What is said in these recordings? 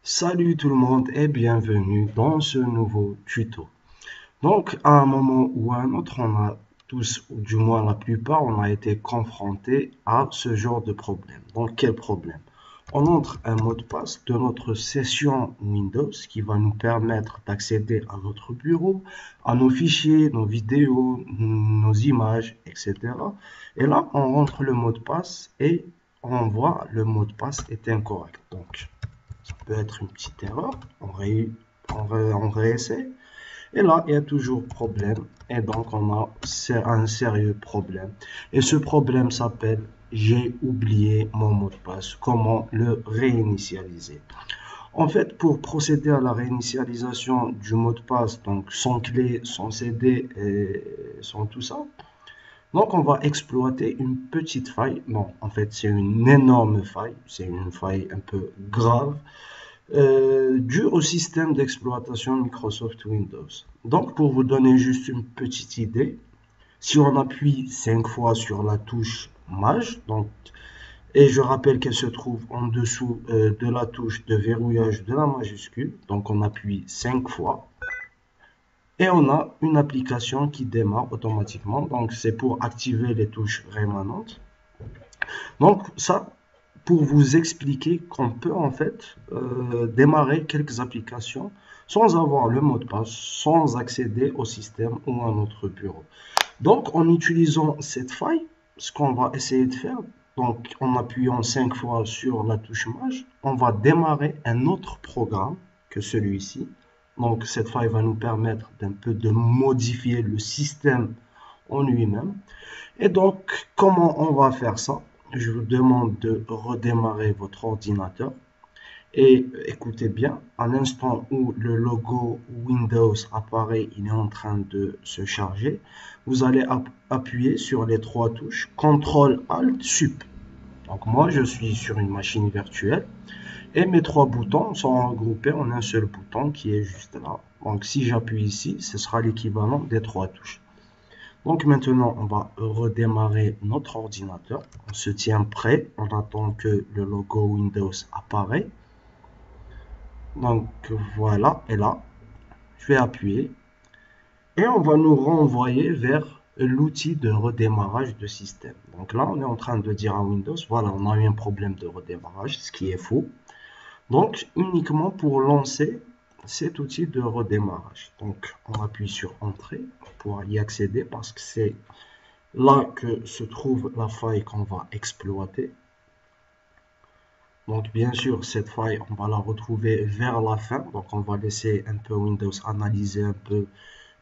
Salut tout le monde et bienvenue dans ce nouveau tuto. Donc, à un moment ou à un autre, on a tous, ou du moins la plupart, on a été confrontés à ce genre de problème. Donc, quel problème? On entre un mot de passe de notre session Windows qui va nous permettre d'accéder à notre bureau, à nos fichiers, nos vidéos, nos images, etc. Et là, on rentre le mot de passe et on voit le mot de passe est incorrect. Donc, ça peut être une petite erreur, on réessaie, et là, il y a toujours problème, et donc on a un sérieux problème. Et ce problème s'appelle j'ai oublié mon mot de passe, comment le réinitialiser. En fait, pour procéder à la réinitialisation du mot de passe, donc sans clé, sans CD et sans tout ça, donc on va exploiter une petite faille. Bon, en fait, c'est une énorme faille, c'est une faille un peu grave dû au système d'exploitation Microsoft Windows. Donc, pour vous donner juste une petite idée, si on appuie 5 fois sur la touche Maj, donc, et je rappelle qu'elle se trouve en dessous de la touche de verrouillage de la majuscule, donc on appuie 5 fois, et on a une application qui démarre automatiquement, donc c'est pour activer les touches rémanentes. Donc ça, pour vous expliquer qu'on peut en fait démarrer quelques applications sans avoir le mot de passe, sans accéder au système ou à notre bureau. Donc en utilisant cette faille, ce qu'on va essayer de faire, donc en appuyant 5 fois sur la touche Maj, on va démarrer un autre programme que celui-ci. Donc cette faille va nous permettre d'un peu de modifier le système en lui-même. Et donc, comment on va faire ça? Je vous demande de redémarrer votre ordinateur. Et écoutez bien, à l'instant où le logo Windows apparaît, il est en train de se charger. Vous allez appuyer sur les trois touches CTRL ALT SUP. Donc moi, je suis sur une machine virtuelle et mes trois boutons sont regroupés en un seul bouton qui est juste là. Donc si j'appuie ici, ce sera l'équivalent des trois touches. Donc maintenant, on va redémarrer notre ordinateur. On se tient prêt. On attend que le logo Windows apparaît. Donc voilà, et là, je vais appuyer. Et on va nous renvoyer vers l'outil de redémarrage de système. Donc là, on est en train de dire à Windows, voilà, on a eu un problème de redémarrage, ce qui est faux. Donc uniquement pour lancer cet outil de redémarrage. Donc on appuie sur Entrée pour y accéder parce que c'est là que se trouve la faille qu'on va exploiter. Donc bien sûr, cette faille, on va la retrouver vers la fin. Donc on va laisser un peu Windows analyser un peu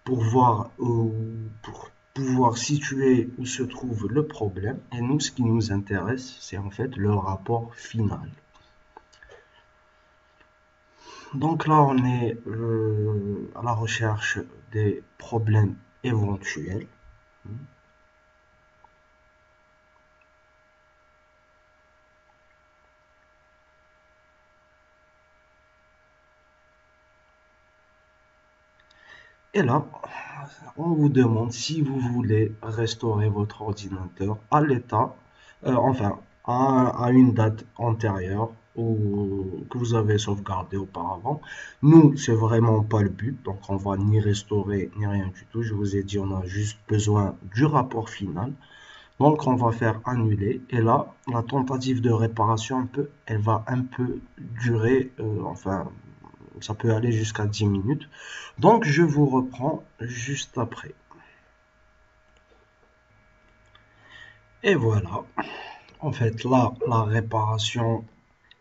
pour voir pour pouvoir situer où se trouve le problème. Et nous, ce qui nous intéresse, c'est en fait le rapport final. Donc là, on est à la recherche des problèmes éventuels. Et là, on vous demande si vous voulez restaurer votre ordinateur à l'état, enfin, à une date antérieure ou que vous avez sauvegardé auparavant. Nous, c'est vraiment pas le but, donc on va ni restaurer ni rien du tout. Je vous ai dit, on a juste besoin du rapport final. Donc, on va faire annuler. Et là, la tentative de réparation, elle va un peu durer, enfin, ça peut aller jusqu'à 10 minutes. Donc, je vous reprends juste après. Et voilà. En fait, là, la réparation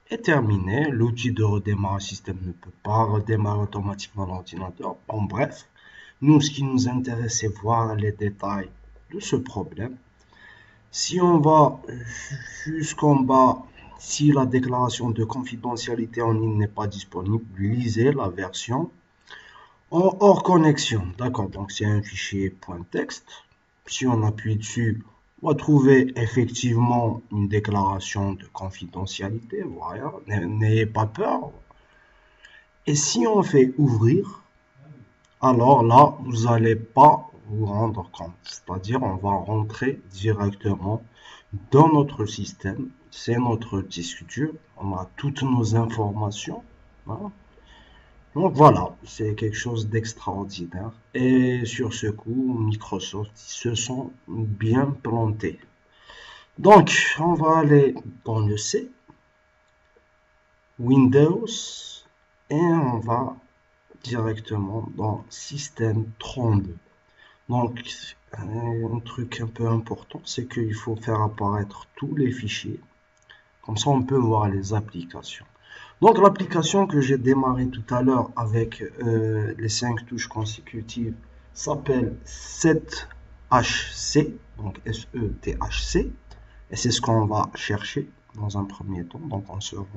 est terminée. L'outil de redémarrage système ne peut pas redémarrer automatiquement l'ordinateur. En bref, nous, ce qui nous intéresse, c'est voir les détails de ce problème. Si on va jusqu'en bas, si la déclaration de confidentialité en ligne n'est pas disponible, lisez la version en hors connexion. D'accord, donc c'est un fichier .text. Si on appuie dessus, on va trouver effectivement une déclaration de confidentialité. Voilà, n'ayez pas peur. Et si on fait ouvrir, alors là, vous n'allez pas vous rendre compte. C'est-à-dire, on va rentrer directement dans notre système. C'est notre disque dur. On a toutes nos informations. Voilà. Donc voilà, c'est quelque chose d'extraordinaire. Et sur ce coup, Microsoft se sont bien plantés. Donc, on va aller dans le C, Windows, et on va directement dans Système 32. Donc, un truc un peu important, c'est qu'il faut faire apparaître tous les fichiers. Comme ça, on peut voir les applications. Donc, l'application que j'ai démarré tout à l'heure avec les 5 touches consécutives s'appelle 7HC, donc SETHC, et c'est ce qu'on va chercher dans un premier temps. Donc, on se rend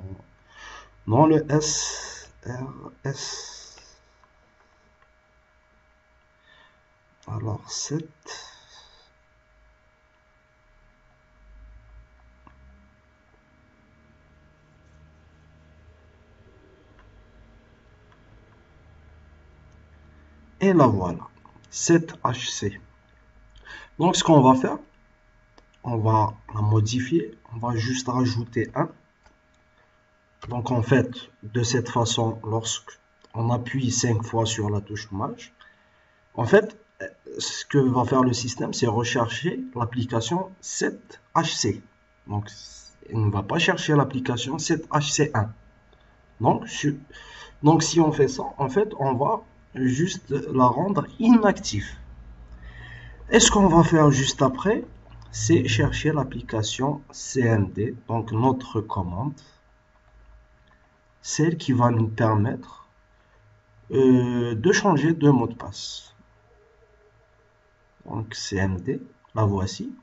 dans le SRS. Alors, 7. Et la voilà, 7HC. Donc, ce qu'on va faire, on va la modifier, on va juste rajouter un. Donc, en fait, de cette façon, lorsqu'on appuie 5 fois sur la touche Maj, en fait, ce que va faire le système, c'est rechercher l'application 7HC. Donc, il ne va pas chercher l'application 7HC1. Donc, si on fait ça, en fait, on va juste la rendre inactive. Et ce qu'on va faire juste après, c'est chercher l'application CMD, donc notre commande, celle qui va nous permettre de changer de mot de passe. Donc CMD, la voici.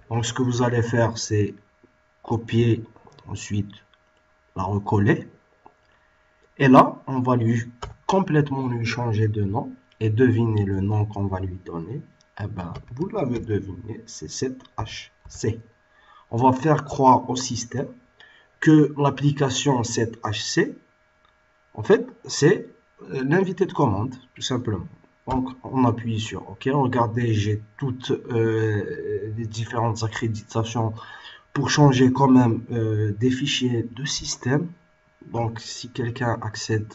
Donc ce que vous allez faire, c'est copier, ensuite la recoller. Et là, on va complètement lui changer de nom. Et deviner le nom qu'on va lui donner. Eh ben, vous l'avez deviné, c'est 7HC. On va faire croire au système que l'application 7HC, en fait, c'est l'invité de commande, tout simplement. Donc, on appuie sur OK. Regardez, j'ai toutes les différentes accréditations pour changer quand même des fichiers de système. Donc, si quelqu'un accède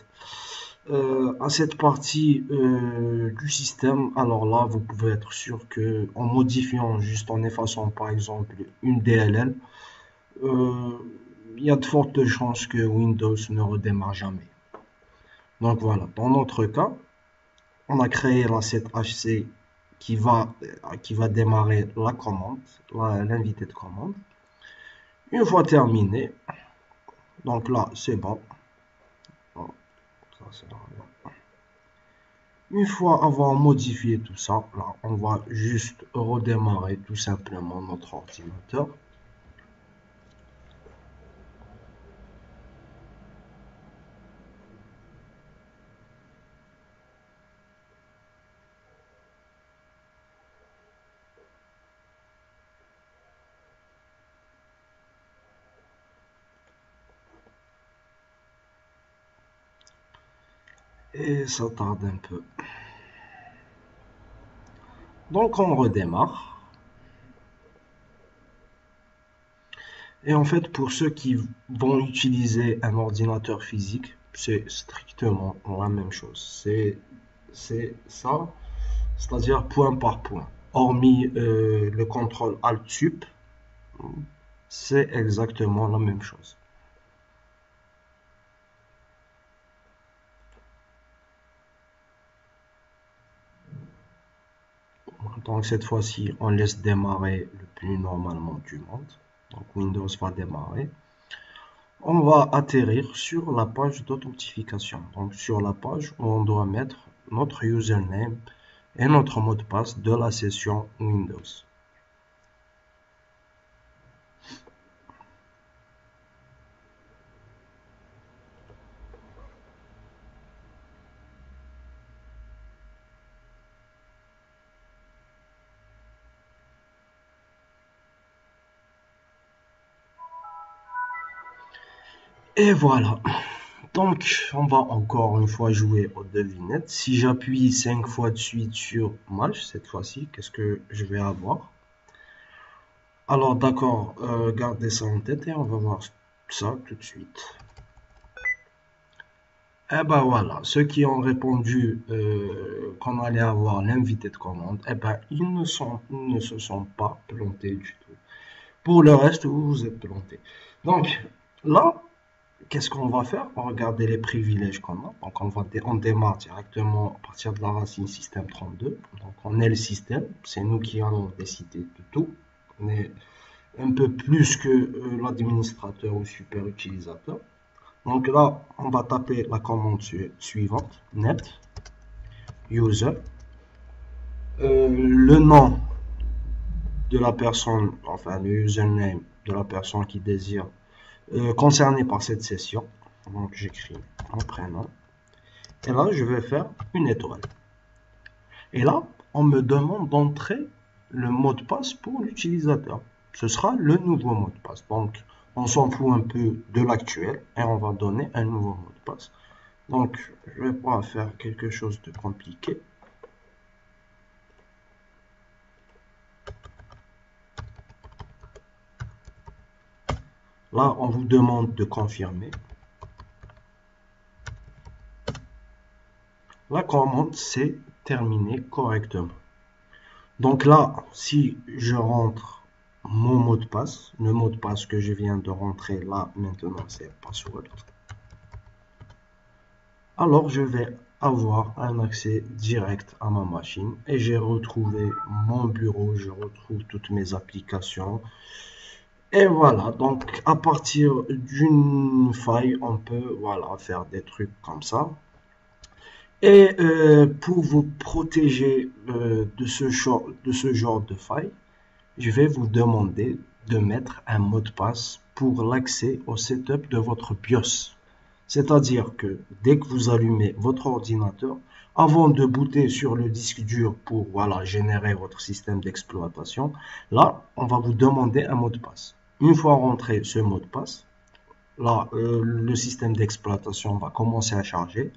à cette partie du système, alors là, vous pouvez être sûr que en modifiant, juste en effaçant par exemple une DLL, euh, il y a de fortes chances que Windows ne redémarre jamais. Donc voilà, dans notre cas, on a créé la 7HC qui va démarrer la commande, l'invité de commande. Une fois terminé, donc là, c'est bon. Une fois avoir modifié tout ça, là, on va juste redémarrer tout simplement notre ordinateur. Et ça tarde un peu. Donc on redémarre. Et en fait, pour ceux qui vont utiliser un ordinateur physique, c'est strictement la même chose. C'est ça, c'est-à-dire point par point. Hormis le contrôle Alt-Sup, c'est exactement la même chose. Donc cette fois-ci, on laisse démarrer le plus normalement du monde. Donc Windows va démarrer. On va atterrir sur la page d'authentification. Donc sur la page où on doit mettre notre username et notre mot de passe de la session Windows. Et voilà. Donc, on va encore une fois jouer aux devinettes. Si j'appuie 5 fois de suite sur Match, cette fois-ci, qu'est-ce que je vais avoir? Alors, d'accord, gardez ça en tête et on va voir ça tout de suite. Eh ben voilà, ceux qui ont répondu qu'on allait avoir l'invité de commande, eh ben ils ne se sont pas plantés du tout. Pour le reste, vous vous êtes plantés. Donc là, qu'est-ce qu'on va faire? On va regarder les privilèges qu'on a. Donc on démarre directement à partir de la racine système 32. Donc on est le système, c'est nous qui allons décider de tout. On est un peu plus que l'administrateur ou super utilisateur. Donc là, on va taper la commande suivante, net user, le nom de la personne, enfin le username de la personne qui désire concernée par cette session. Donc j'écris mon prénom. Et là, je vais faire une étoile. Et là, on me demande d'entrer le mot de passe pour l'utilisateur. Ce sera le nouveau mot de passe. Donc, on s'en fout un peu de l'actuel et on va donner un nouveau mot de passe. Donc, je vais pas faire quelque chose de compliqué. Là, on vous demande de confirmer. La commande s'est terminée correctement. Donc là, si je rentre mon mot de passe, le mot de passe que je viens de rentrer là, maintenant, c'est password. Alors, je vais avoir un accès direct à ma machine et j'ai retrouvé mon bureau, je retrouve toutes mes applications. Et voilà, donc à partir d'une faille, on peut voilà, faire des trucs comme ça. Et pour vous protéger de ce genre de faille, je vais vous demander de mettre un mot de passe pour l'accès au setup de votre BIOS. C'est-à-dire que dès que vous allumez votre ordinateur, avant de booter sur le disque dur pour voilà, générer votre système d'exploitation, là, on va vous demander un mot de passe. Une fois rentré ce mot de passe, là, le système d'exploitation va commencer à charger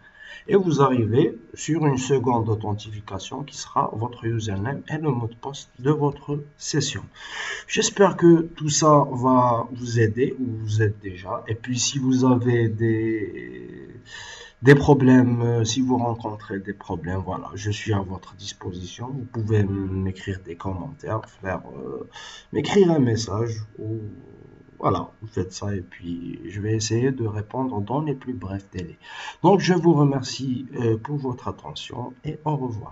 et vous arrivez sur une seconde authentification qui sera votre username et le mot de passe de votre session. J'espère que tout ça va vous aider ou vous aide déjà. Et puis si vous avez des problèmes, si vous rencontrez des problèmes, voilà, je suis à votre disposition. Vous pouvez m'écrire des commentaires, m'écrire un message ou voilà, vous faites ça et puis je vais essayer de répondre dans les plus brefs délais. Donc je vous remercie pour votre attention et au revoir.